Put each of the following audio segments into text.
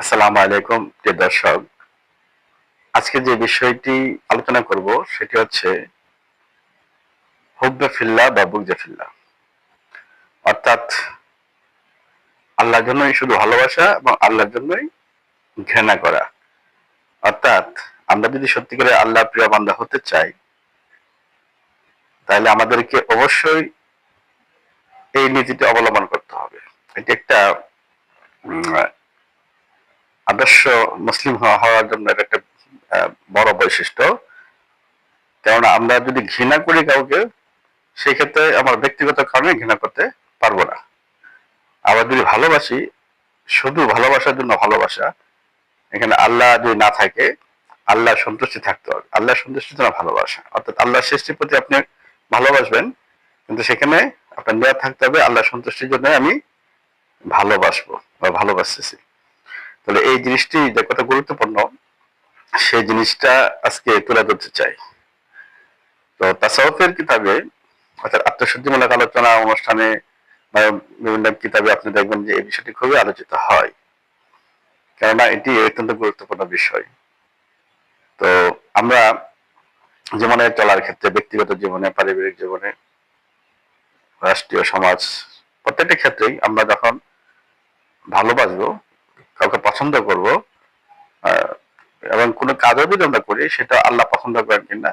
আসসালামু আলাইকুম প্রিয় দর্শক। আজকে যে বিষয়টি আলোচনা করব সেটি হচ্ছে হুব্বে ফিল্লাহ বা বুগদে ফিল্লাহ। অর্থাৎ আল্লাহর জন্যই শুধু ভালোবাসা এবং আল্লাহর জন্যই ঘৃণা করা। অর্থাৎ আমরা যদি সত্যি করে আল্লাহর প্রিয় বান্দা হতে চাই, তাহলে আমাদেরকে অবশ্যই এই নীতিটি অবলম্বন করতে হবে। এটি একটা আদর্শ মুসলিম হওয়ার জন্য এটা একটা বড় বৈশিষ্ট্য। কেননা আমরা যদি ঘৃণা করি কাউকে, সেই ক্ষেত্রে আমার ব্যক্তিগত কারণে ঘৃণা করতে পারবো না। আবার যদি ভালোবাসি, শুধু ভালোবাসার জন্য ভালোবাসা, এখানে আল্লাহ যদি না থাকে, আল্লাহ সন্তুষ্টি থাকতে হবে। আল্লাহ সন্তুষ্টির জন্য ভালোবাসা, অর্থাৎ আল্লাহ সৃষ্টির প্রতি আপনি ভালোবাসবেন, কিন্তু সেখানে আপনার নিয়ত থাকতে হবে আল্লাহ সন্তুষ্টির জন্য আমি ভালোবাসবো বা ভালোবাসতেছি। তাহলে এই জিনিসটি যে কত গুরুত্বপূর্ণ, সেই জিনিসটা আজকে তুলে ধরতে চাই। তো তাসাউফের কিতাবে, অর্থাৎ আত্মশুদ্ধিমূলক আলোচনা অনুষ্ঠানে বা বিভিন্ন কিতাবে আপনি দেখবেন যে এই বিষয়টি খুবই আলোচিত হয়, কেননা এটি অত্যন্ত গুরুত্বপূর্ণ বিষয়। তো আমরা জীবনে চলার ক্ষেত্রে, ব্যক্তিগত জীবনে, পারিবারিক জীবনে, রাষ্ট্রীয় সমাজ, প্রত্যেকটা ক্ষেত্রেই আমরা যখন ভালোবাসবো, কাউকে পছন্দ করব, এবং কোনো কাজও যদি আমরা করি সেটা আল্লাহ পছন্দ করেন কিনা,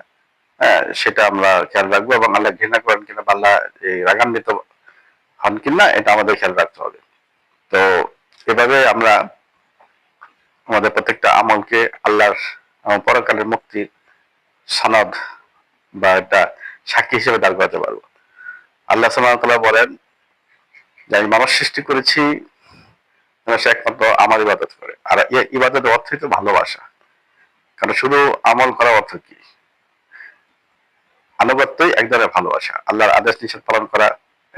সেটা আমরা খেয়াল রাখবো, এবং আল্লাহ ঘৃণা করেন কিনা বা আল্লাহ রাগান্বিত হন কিনা এটা আমাদের খেয়াল রাখতে হবে। তো এভাবে আমরা আমাদের প্রত্যেকটা আমলকে আল্লাহর পরকালের মুক্তির সনদ বা একটা সাক্ষী হিসেবে দাঁড় করাতে পারবো। আল্লাহ সুবহানাহু ওয়া তাআলা বলেন যে আমি মানুষ সৃষ্টি করেছি সে একমাত্র আমার ইবাদত করে। আর ইবাদতের অর্থই তো ভালোবাসা। কারণ শুধু আমল করার অর্থ কি? আনুগত্যই এক ধরনের ভালোবাসা। আল্লাহর আদেশ নিষেধ পালন করা,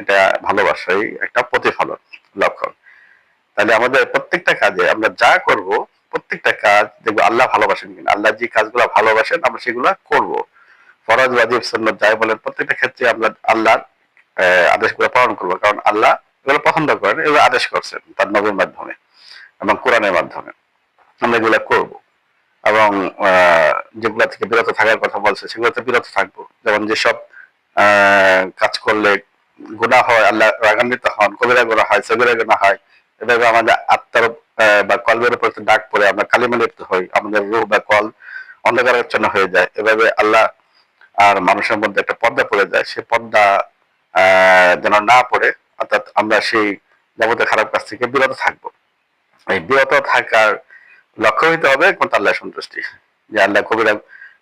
এটা ভালোবাসাই একটা প্রতিফলন, লক্ষণ। তাহলে আমাদের প্রত্যেকটা কাজে আমরা যা করব, প্রত্যেকটা কাজ দেখবো আল্লাহ ভালোবাসেন কিনা। আল্লাহ যে কাজগুলো ভালোবাসেন আমরা সেগুলো করব। ফরজ, ওয়াজিব, সুন্নাত যাই বলেন, প্রত্যেকটা ক্ষেত্রে আমরা আল্লাহর আদেশগুলো পালন করবো, কারণ আল্লাহ এগুলো পছন্দ করেন, এগুলো আদেশ করছেন তার নবীর মাধ্যমে এবং কোরআনের মাধ্যমে। আমরা এগুলো করব, এবং যেগুলা থেকে বিরত থাকার কথা বলছে সেগুলোতে বিরত থাকবো। যেমন যেসব কাজ করলে গুনাহ হয়, আল্লাহ রাগান্বিত হন, কবিরা গুনাহ হয়, সগীরা গুনাহ হয়, এভাবে আমাদের আত্মার বা কলবের উপর ডাক পড়ে আমরা কালিমা লিপ্ত হই, আমাদের রূহ বা কল অন্ধকারাচ্ছন্ন হয়ে যায়। এভাবে আল্লাহ আর মানুষের মধ্যে একটা পর্দা পড়ে যায়, সে পর্দা যেন না পড়ে, অর্থাৎ আমরা সেই যাবতীয় খারাপ কাজ থেকে বিরত থাকবো। এই বিরত থাকার লক্ষ্য হইতে হবে একমাত্র আল্লাহ সন্তুষ্টি। যে আল্লাহ কবিরা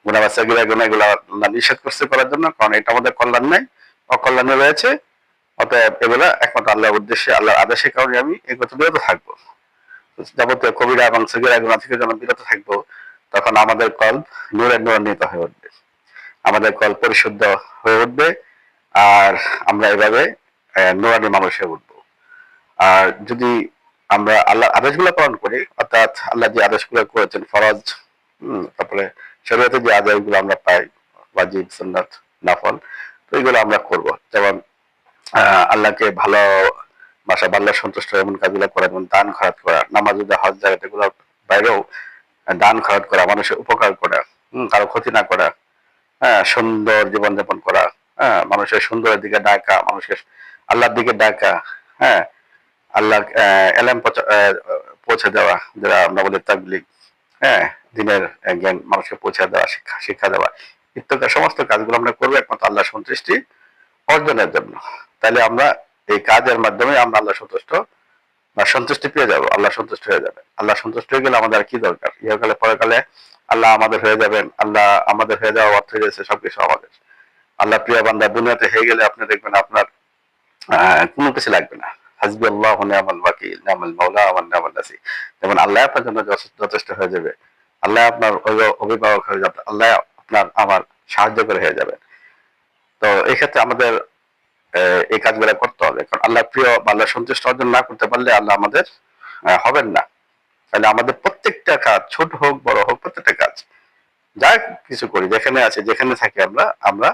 গুনাহ বা সগীরা গুনাহ এগুলো আল্লাহ নিষেধ করছে করার জন্য, কারণ এটা আমাদের কল্যাণ নাই, অকল্যাণে রয়েছে। অতএব এগুলা একমাত্র আল্লাহর উদ্দেশ্যে, আল্লাহর আদেশের কারণে আমি এগুলো বিরত থাকবো। যাবতীয় কবিরা এবং সগীরা গুনাহ থেকে যখন বিরত থাকবো, তখন আমাদের কল্প নূরে নূরান্বিত হয়ে উঠবে, আমাদের কল্প পরিশুদ্ধ হয়ে উঠবে, আর আমরা এভাবে নূরানি মানুষ হয়ে উঠবো। আর যদি আমরা আল্লাহর আদেশগুলো পালন করি, অর্থাৎ আল্লাহ যে আদেশগুলো করেছেন ফরজ, তারপরে শরীয়তে যে আদেশগুলো আমরা পাই, ওয়াজিব, সুন্নাত, নফল, তো এগুলো আমরা করব। যেমন আল্লাহকে ভালোবাসা, আল্লাহ সন্তুষ্ট এমন কাজগুলো করা, যেমন দান খরচ করা, নামাজ, হজ, জাকাত, এগুলো বাইরেও দান খরচ করা, মানুষের উপকার করা, কারো ক্ষতি না করা, সুন্দর জীবনযাপন করা, মানুষের সুন্দরের দিকে ডাকা, মানুষকে আল্লাহর দিকে ডাকা, হ্যাঁ, আল্লাহ এলাম পৌঁছে দেওয়া, যারা আমরা বলি তাবলীগ, হ্যাঁ, দিনের জ্ঞান মানুষকে পৌঁছে দেওয়া, শিক্ষা দেওয়া, ইত্যাদি সমস্ত কাজগুলো আমরা করবো একমাত্র আল্লাহ সন্তুষ্টি অর্জনের জন্য। তাহলে আমরা এই কাজের মাধ্যমে আমরা আল্লাহ সন্তুষ্ট বা সন্তুষ্টি পেয়ে যাবো, আল্লাহ সন্তুষ্ট হয়ে যাবে। আল্লাহ সন্তুষ্ট হয়ে গেলে আমাদের আর কি দরকার? ইহকালে পরকালে আল্লাহ আমাদের হয়ে যাবেন। আল্লাহ আমাদের হয়ে যাওয়া অর্থ হয়ে যাচ্ছে সবকিছু আমাদের। আল্লাহ প্রিয় বান্দা দুনিয়াতে হয়ে গেলে আপনি দেখবেন আপনার কোনো কিছু লাগবে না। হাসবি আল্লাহ নিয়ামাল ওয়াকিল, নিয়ামাল মাওলা ওয়া নিয়ামাল নাসির। যেমন আল্লাহ আপনার জন্য যথেষ্ট হয়ে যাবে, আল্লাহ আপনার অভিভাবক হয়ে যাবে, আল্লাহ আপনার আমার সাহায্য করে হয়ে যাবে। তো এই ক্ষেত্রে আমাদের এই কাজগুলো করতে হবে, কারণ আল্লাহ প্রিয় বা আল্লাহ সন্তুষ্ট অর্জন না করতে পারলে আল্লাহ আমাদের হবেন না। তাহলে আমাদের প্রত্যেকটা কাজ, ছোট হোক বড় হোক, প্রত্যেকটা কাজ যা কিছু করি, যেখানে আছে যেখানে থাকি, আমরা আমরা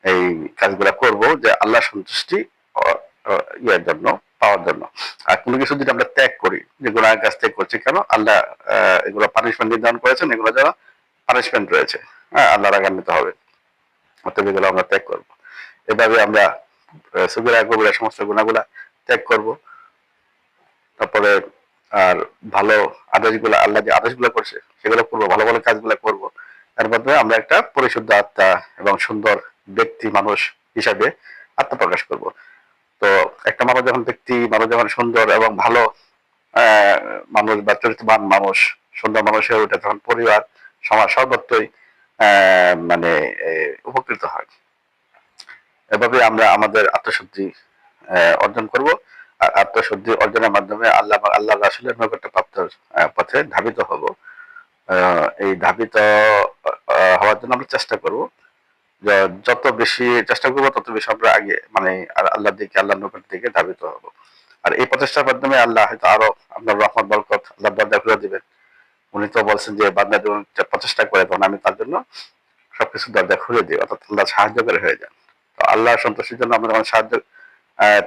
এই কাজগুলা করব যে আল্লাহ সন্তুষ্টি ইয়ের জন্য, পাওয়ার জন্য। আর কোনো কিছু যদি আমরা ত্যাগ করি, করি, যে গুনাহের কাজ ত্যাগ করছি, কেন আল্লাহ এগুলো পানিশমেন্ট নির্ধারণ করেছেন, এগুলো যেন পানিশমেন্ট রয়েছে, হ্যাঁ, আল্লাহ রাগান্বিত হবে, অতএব এগুলো আমরা ত্যাগ করবো। এভাবে আমরা সগীরা কবিরা সমস্ত গুণাগুলা ত্যাগ করব। তারপরে আর ভালো আদেশগুলো, আল্লাহ যে আদেশগুলো করছে সেগুলো করবো, ভালো ভালো কাজগুলো করবো। এর মাধ্যমে আমরা একটা পরিশুদ্ধ আত্মা এবং সুন্দর ব্যক্তি মানুষ হিসাবে আত্মপ্রকাশ করব। তো একটা মানুষ যখন মানুষ যখন সুন্দর এবং ভালো আহ মানুষ বা চরিত্রবান মানুষ, সুন্দর মানুষ হয়ে ওঠে, তখন পরিবার সমাজ সর্বত্রই মানে উপকৃত হয়। এভাবে আমরা আমাদের আত্মশুদ্ধি অর্জন করব। আর আত্মশুদ্ধি অর্জনের মাধ্যমে আল্লাহ রাসূলের নৈকট্য প্রাপ্তির পথে ধাবিত হব। এই ধাবিত হওয়ার জন্য আমরা চেষ্টা করব। যত বেশি চেষ্টা করবো তত বেশি আমরা আগে মানে আল্লাহর দিকে, আল্লাহর নৈকট্যের দিকে ধাবিত হব। আর এই প্রচেষ্টার মাধ্যমে আল্লাহ হয়তো আরো আপনার রহমত বরকত আল্লাহ দরজা খুলে দিবেন। উনি তো বলছেন যে বান্দা যখন প্রচেষ্টা করে তখন আমি তার জন্য সবকিছু দরজা খুলে দিই, অর্থাৎ আল্লাহ সাহায্য করে হয়ে যান। তো আল্লাহ সন্তুষ্টির জন্য আমরা যখন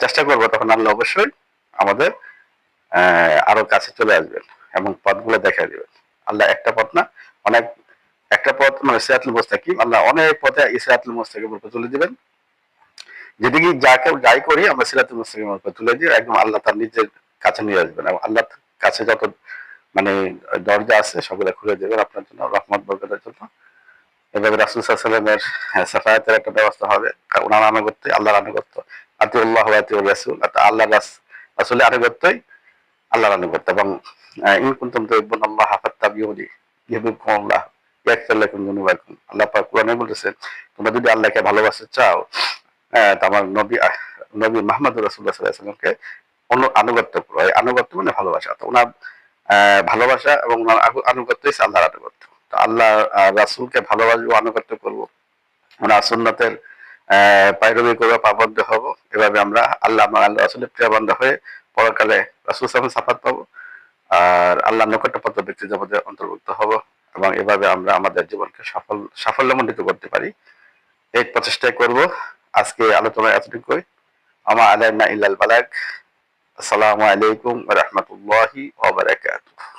চেষ্টা করবো, তখন আল্লাহ অবশ্যই আমাদের আরো কাছে চলে আসবেন এবং পথগুলো দেখাই দিবেন। আল্লাহ একটা পথ না, অনেক একটা পথ মানে সিরাতুল মুস্তাকিম, আল্লাহ অনেক পথে সিরাতুল মুস্তাকিমের উপর তুলে দিবেন। যেদিকে যাই করি আমরা সিরাতুল মুস্তাকিমের উপর তুলে দিয়ে একদম আল্লাহ তার নিজের কাছে নিয়ে আসবেন, এবং আল্লাহর কাছে যত মানে দরজা আছে সবগুলো খুলে দেবেন আপনার জন্য, রহমত বরকতের জন্য। এভাবে রাসূল সাল্লাল্লাহু আলাইহি ওয়াসাল্লামের সাফায়াতের একটা ব্যবস্থা হবে, কারণ ওনার আনুগত্য আল্লাহর আনুগত্য, আতিউল্লাহ ওয়া আতিউর রাসূল, আল্লাহ রাসূলের আনুগত্যই আল্লাহর আনুগত্য। এবং ইন কুনতুম তুহিব্বুনাল্লাহ ফাত্তাবিউনি ইউহিব্বুকুমুল্লাহ ইয়াগফির লাকুম যুনুবাকুম। আল্লাহ পাক কোরআনে বলেছেন, তোমরা যদি আল্লাহকে ভালোবাসতে চাও, আমার নবী মুহাম্মদ রাসূলুল্লাহ সাল্লাল্লাহু আলাইহি ওয়াসাল্লামকে আনুগত্য করো। এই আনুগত্য মানে ভালোবাসা। তো ওনার ভালোবাসা এবং ওনার আনুগত্যই আল্লাহর আনুগত্য। তো আল্লাহ রাসূলকে ভালোবাসবো, আনুগত্য করবো, ওনার সুন্নতের পায়রবি করবো, পাবন্ধ হব। এভাবে আমরা আল্লাহ রাসূলের প্রিয় বান্দা হয়ে পরকালে রাসূল সাল্লাল্লাহু আলাইহি ওয়াসাল্লাম সাফাত পাবো, আর আল্লাহর নিকটবর্তী ব্যক্তিদের মধ্যে অন্তর্ভুক্ত হব, এবং এভাবে আমরা আমাদের জীবনকে সাফল্যমণ্ডিত করতে পারি। এই প্রচেষ্টাই করব। আজকে আলোচনা এতটুকুই। আমা আলাইনা ইল্লাল বালাগ। আসসালামু আলাইকুম ওয়া রাহমাতুল্লাহি ওয়া বারাকাতুহু।